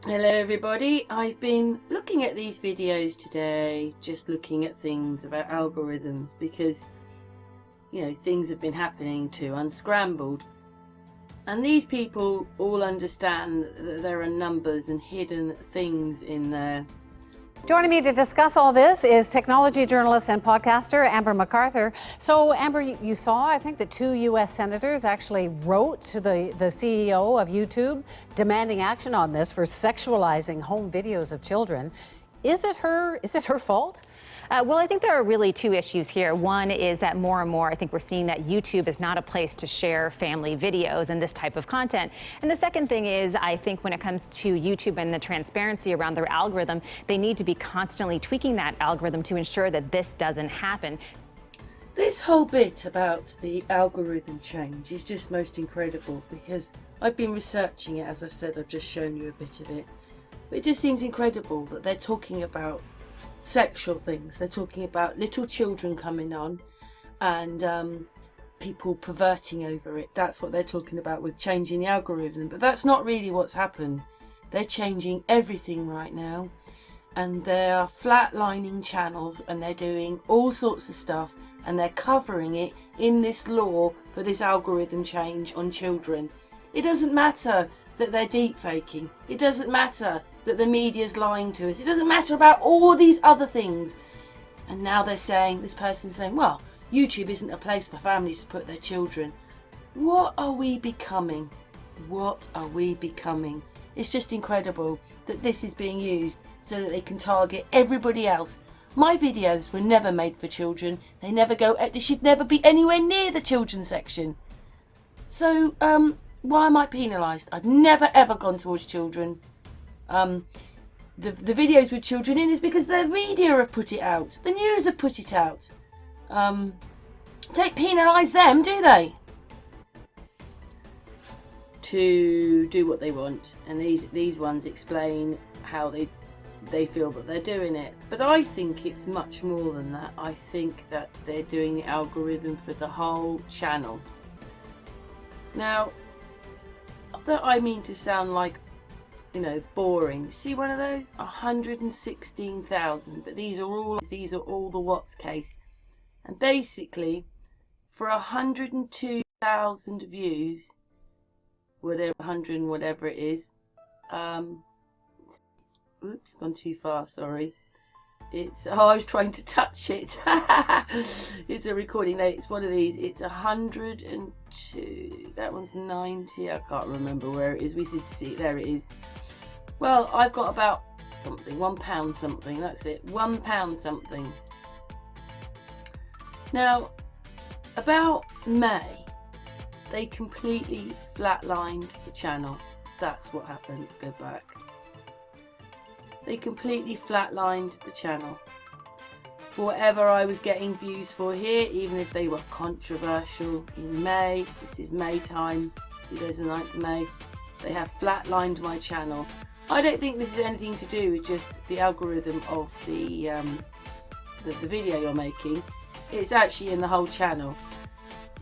Hello everybody, I've been looking at these videos today, just looking at things about algorithms because, things have been happening to Unscrambled. And these people all understand that there are numbers and hidden things in there. Joining me to discuss all this is technology journalist and podcaster Amber MacArthur. So, Amber, you saw, I think, that 2 U.S. senators actually wrote to the CEO of YouTube demanding action on this for sexualizing home videos of children. Is it her fault? Well, I think there are really two issues here. One is that more and more, I think we're seeing that YouTube is not a place to share family videos and this type of content. And the second thing is, I think when it comes to YouTube and the transparency around their algorithm, they need to be constantly tweaking that algorithm to ensure that this doesn't happen. This whole bit about the algorithm change is just most incredible because I've been researching it. As I've said, I've just shown you a bit of it. But it just seems incredible that they're talking about sexual things. They're talking about little children coming on and people perverting over it. That's what they're talking about with changing the algorithm. But that's not really what's happened. They're changing everything right now, and they're flatlining channels, and they're doing all sorts of stuff, and they're covering it in this law for this algorithm change on children. It doesn't matter that they're deep faking. It doesn't matter that the media's lying to us. It doesn't matter about all these other things. And now they're saying, this person's saying, well, YouTube isn't a place for families to put their children. What are we becoming? What are we becoming? It's just incredible that this is being used so that they can target everybody else. My videos were never made for children. They should never be anywhere near the children's section. So, why am I penalised? I've never ever gone towards children. The videos with children in is because the media have put it out. The news have put it out. Don't penalise them, do they? To do what they want. And these ones explain how they feel that they're doing it. But I think it's much more than that. I think that they're doing the algorithm for the whole channel. Now, not that I mean to sound like, boring. See one of those? 116,000. But these are all the Watts case. And basically, for 102,000 views, whatever, 100 and whatever it is, oops, gone too far, sorry. I was trying to touch it. It's a recording. No, it's one of these. It's 102. That one's 90. I can't remember where it is. We should see. There it is. Well, I've got about something. £1 something. That's it. £1 something. Now, about May, they completely flatlined the channel. That's what happened. Let's go back. They completely flatlined the channel. For whatever I was getting views for here, even if they were controversial in May, this is May time, see there's the 9th of May, they have flatlined my channel. I don't think this is anything to do with just the algorithm of the video you're making. It's actually in the whole channel.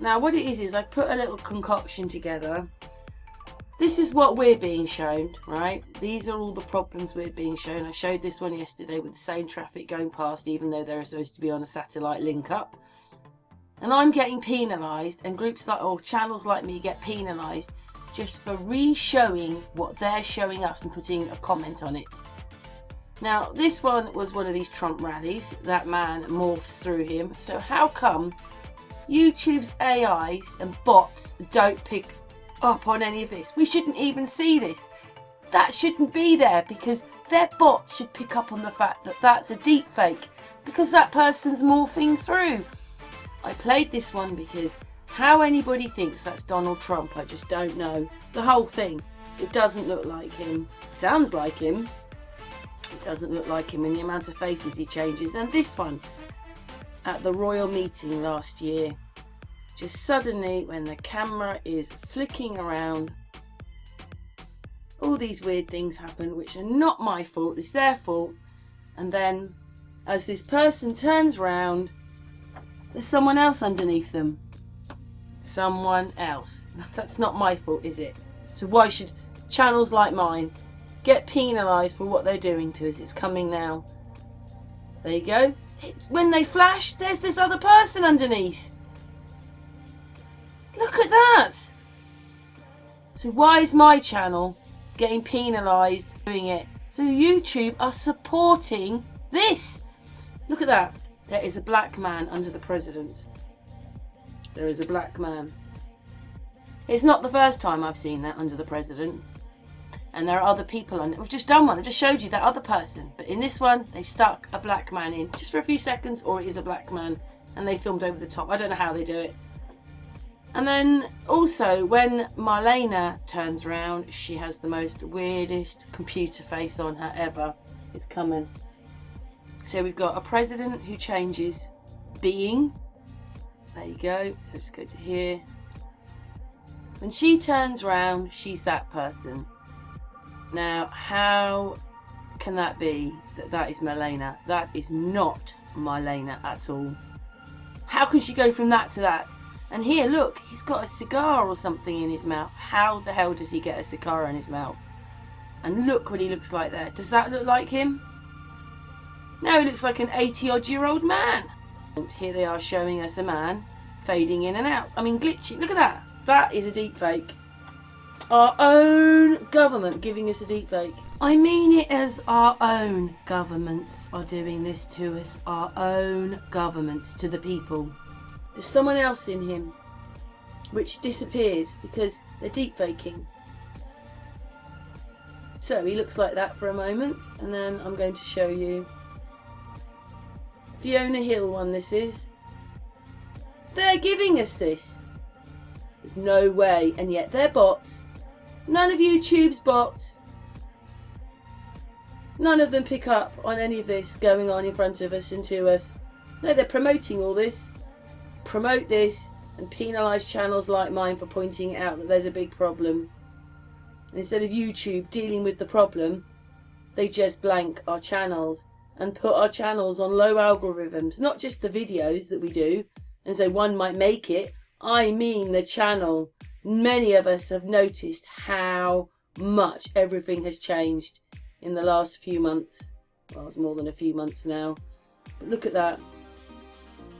Now what it is I put a little concoction together. This is what we're being shown, right? These are all the problems we're being shown. I showed this one yesterday with the same traffic going past, even though they're supposed to be on a satellite link up. And I'm getting penalised, and groups like, or channels like me get penalised just for re-showing what they're showing us and putting a comment on it. Now, this one was one of these Trump rallies. That man morphs through him. So how come YouTube's AIs and bots don't pick up on any of this? We shouldn't even see this. That shouldn't be there because their bots should pick up on the fact that that's a deep fake because that person's morphing through. I played this one because how anybody thinks that's Donald Trump, I just don't know. The whole thing, it doesn't look like him. Sounds like him. It doesn't look like him in the amount of faces he changes. And this one at the royal meeting last year, just suddenly when the camera is flicking around, all these weird things happen which are not my fault, it's their fault. And then as this person turns round, there's someone else underneath them. Someone else. That's not my fault, is it? So why should channels like mine get penalised for what they're doing to us. It's coming now. There you go. When they flash, there's this other person underneath. Look at that. So why is my channel getting penalised doing it? So YouTube are supporting this. Look at that. There is a black man under the president. There is a black man. It's not the first time I've seen that under the president. And there are other people on it. We've just done one. I just showed you that other person. But in this one, they've stuck a black man in just for a few seconds, or it is a black man. And they filmed over the top. I don't know how they do it. And then also, when Marlena turns around, she has the most weirdest computer face on her ever. It's coming. So we've got a president who changes being. There you go. So just go to here. When she turns around, she's that person. Now, how can that be that that is Marlena? That is not Marlena at all. How can she go from that to that? And here, look, he's got a cigar or something in his mouth. How the hell does he get a cigar in his mouth? And look what he looks like there. Does that look like him? No, he looks like an 80-odd-year-old man. And here they are showing us a man fading in and out. I mean, glitching. Look at that. That is a deep fake. Our own government giving us a deep fake. I mean it as our own governments are doing this to us. Our own governments to the people. There's someone else in him which disappears because they're deep faking. So he looks like that for a moment, and then I'm going to show you Fiona Hill one. This is. They're giving us this. There's no way, and yet they're bots. None of YouTube's bots. None of them pick up on any of this going on in front of us and to us. No, they're promoting all this. Promote this and penalise channels like mine for pointing out that there's a big problem. And instead of YouTube dealing with the problem, they just blank our channels and put our channels on low algorithms. Not just the videos that we do, and so one might make it. I mean the channel. Many of us have noticed how much everything has changed in the last few months. Well, it's more than a few months now. But look at that.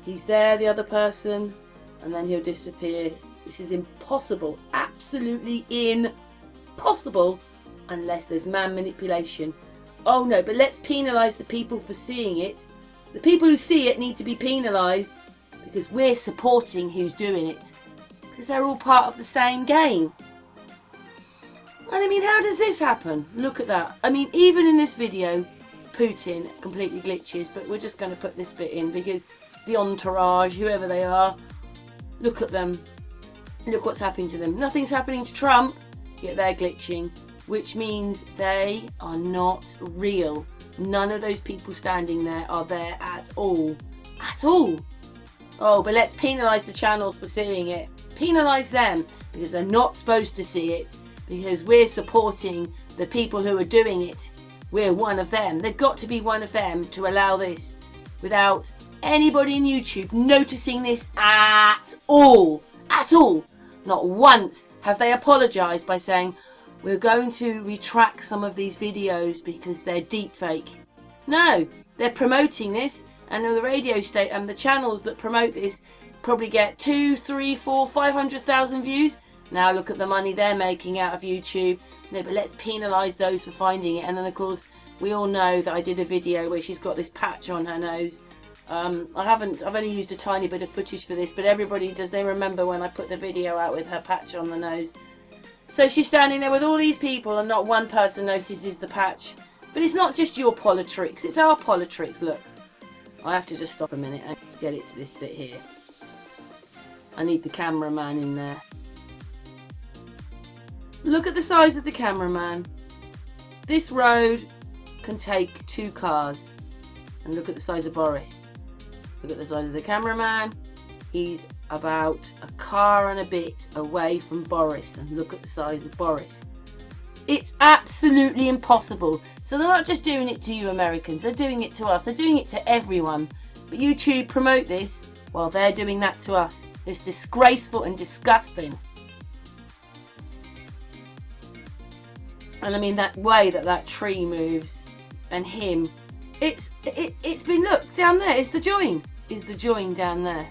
He's there, the other person, and then he'll disappear. This is impossible. Absolutely impossible unless there's man manipulation. Oh no, but let's penalise the people for seeing it. The people who see it need to be penalised because we're supporting who's doing it. Because they're all part of the same game. And I mean, how does this happen? Look at that. I mean, even in this video, Putin completely glitches, but we're just going to put this bit in because the entourage, whoever they are, look at them. Look what's happening to them. Nothing's happening to Trump, yet they're glitching, which means they are not real. None of those people standing there are there at all. At all. Oh, but let's penalise the channels for seeing it. Penalise them because they're not supposed to see it, because we're supporting the people who are doing it. We're one of them. They've got to be one of them to allow this without anybody in YouTube noticing this at all. At all. Not once have they apologised by saying, we're going to retract some of these videos because they're deepfake. No, they're promoting this, and the radio station and the channels that promote this probably get 2, 3, 4, 500,000 views. Now look at the money they're making out of YouTube. No, but let's penalise those for finding it. And then of course we all know that I did a video where she's got this patch on her nose. I've only used a tiny bit of footage for this, but everybody, does they remember when I put the video out with her patch on the nose? So she's standing there with all these people and not one person notices the patch. But it's not just your politics, it's our politics. Look, I have to just stop a minute and just get it to this bit here. I need the cameraman in there. Look at the size of the cameraman. This road can take 2 cars. And look at the size of Boris. Look at the size of the cameraman. He's about a car and a bit away from Boris. And look at the size of Boris. It's absolutely impossible. So they're not just doing it to you Americans. They're doing it to us. They're doing it to everyone. But YouTube promote this while they're doing that to us. It's disgraceful and disgusting. And I mean, that way that tree moves and him, it's been, look, down there is the join down there.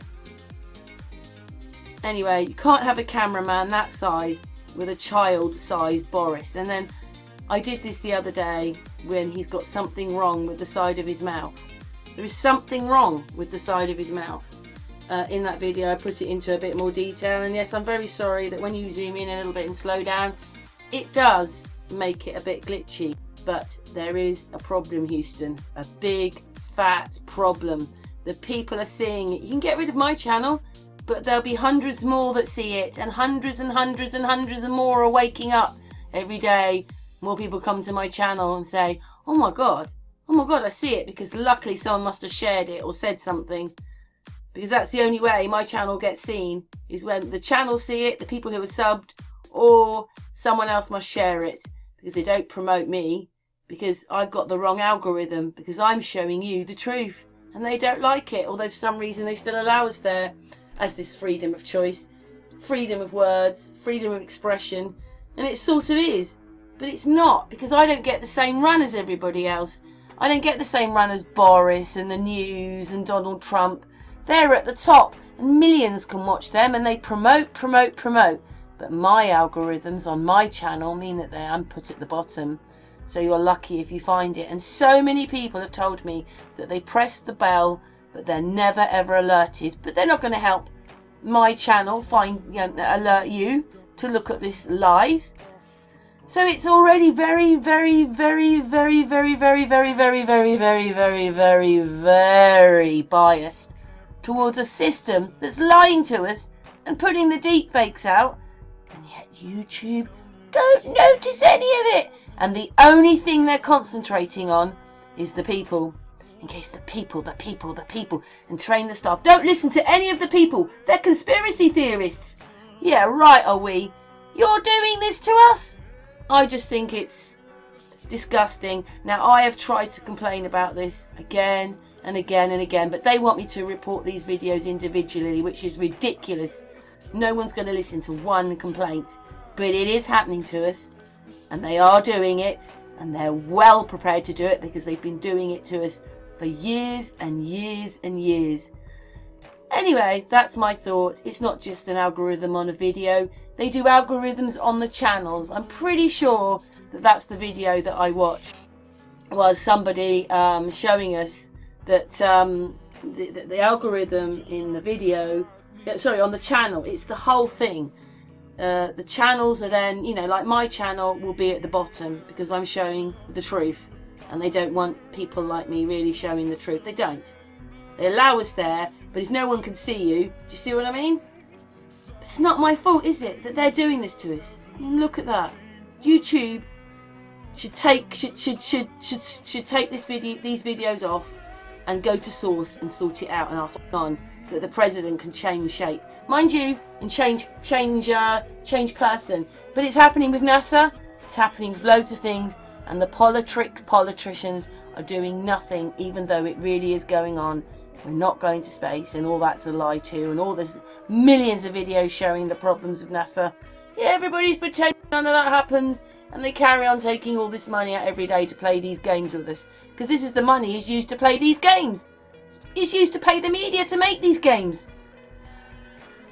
Anyway, you can't have a cameraman that size with a child-sized Boris. And then I did this the other day when he's got something wrong with the side of his mouth. There is something wrong with the side of his mouth. In that video I put it into a bit more detail, and yes, I'm very sorry that when you zoom in a little bit and slow down, it does make it a bit glitchy. But there is a problem, Houston, a big fat problem. The people are seeing it. You can get rid of my channel, but there'll be hundreds more that see it, and hundreds and hundreds and hundreds and more are waking up every day. More people come to my channel and say, oh my god, I see it, because luckily someone must have shared it or said something. Because that's the only way my channel gets seen, is when the channel see it, the people who are subbed, or someone else must share it, because they don't promote me, because I've got the wrong algorithm, because I'm showing you the truth and they don't like it, although for some reason they still allow us there as this freedom of choice, freedom of words, freedom of expression. And it sort of is, but it's not, because I don't get the same run as everybody else. I don't get the same run as Boris and the news and Donald Trump. They're at the top and millions can watch them and they promote. But my algorithms on my channel mean that I'm put at the bottom. So you're lucky if you find it. And so many people have told me that they press the bell, but they're never ever alerted. But they're not going to help my channel alert you to look at this lies. So it's already very, very, very, very, very, very, very, very, very, very, very, very, very biased towards a system that's lying to us and putting the deepfakes out. And yet YouTube don't notice any of it. And the only thing they're concentrating on is the people. In case the people, and train the staff. Don't listen to any of the people. They're conspiracy theorists. Yeah, right are we. You're doing this to us? I just think it's disgusting. Now, I have tried to complain about this again and again and again, but they want me to report these videos individually, which is ridiculous. No one's going to listen to one complaint. But it is happening to us, and they are doing it, and they're well prepared to do it because they've been doing it to us for years and years and years. Anyway, that's my thought. It's not just an algorithm on a video. They do algorithms on the channels. I'm pretty sure that that's the video that I watched. Was somebody showing us that the algorithm in the video, on the channel, it's the whole thing. The channels are then, like my channel will be at the bottom because I'm showing the truth. And they don't want people like me really showing the truth. They don't. They allow us there, but if no one can see you, do you see what I mean? It's not my fault, is it, that they're doing this to us? I mean, look at that. YouTube should take these videos off and go to source and sort it out and ask on that the president can change shape, mind you, and change person. But it's happening with NASA. It's happening with loads of things, and the politicians are doing nothing, even though it really is going on. We're not going to space, and all that's a lie too, and all there's millions of videos showing the problems of NASA. Yeah, everybody's pretending none of that happens, and they carry on taking all this money out every day to play these games with us, because this is the money is used to play these games. It's used to pay the media to make these games.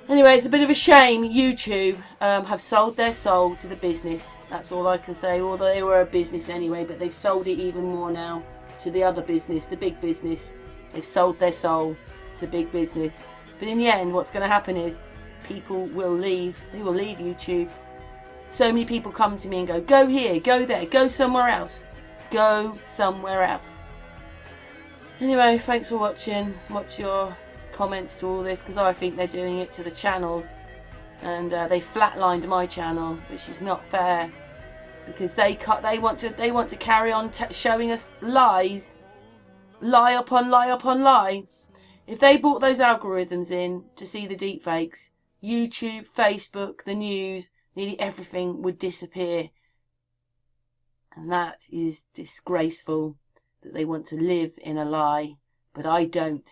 Anyway, it's a bit of a shame YouTube have sold their soul to the business. That's all I can say. Although they were a business anyway, but they've sold it even more now to the other business, the big business. They've sold their soul to big business. But in the end, what's going to happen is people will leave. They will leave YouTube. So many people come to me and go here, go there, go somewhere else. Go somewhere else. Anyway, thanks for watching. What's your comments to all this? Because I think they're doing it to the channels. And they flatlined my channel, which is not fair. Because they want to carry on showing us lies. Lie upon lie upon lie. If they brought those algorithms in to see the deepfakes, YouTube, Facebook, the news, nearly everything would disappear. And that is disgraceful, that they want to live in a lie. But I don't.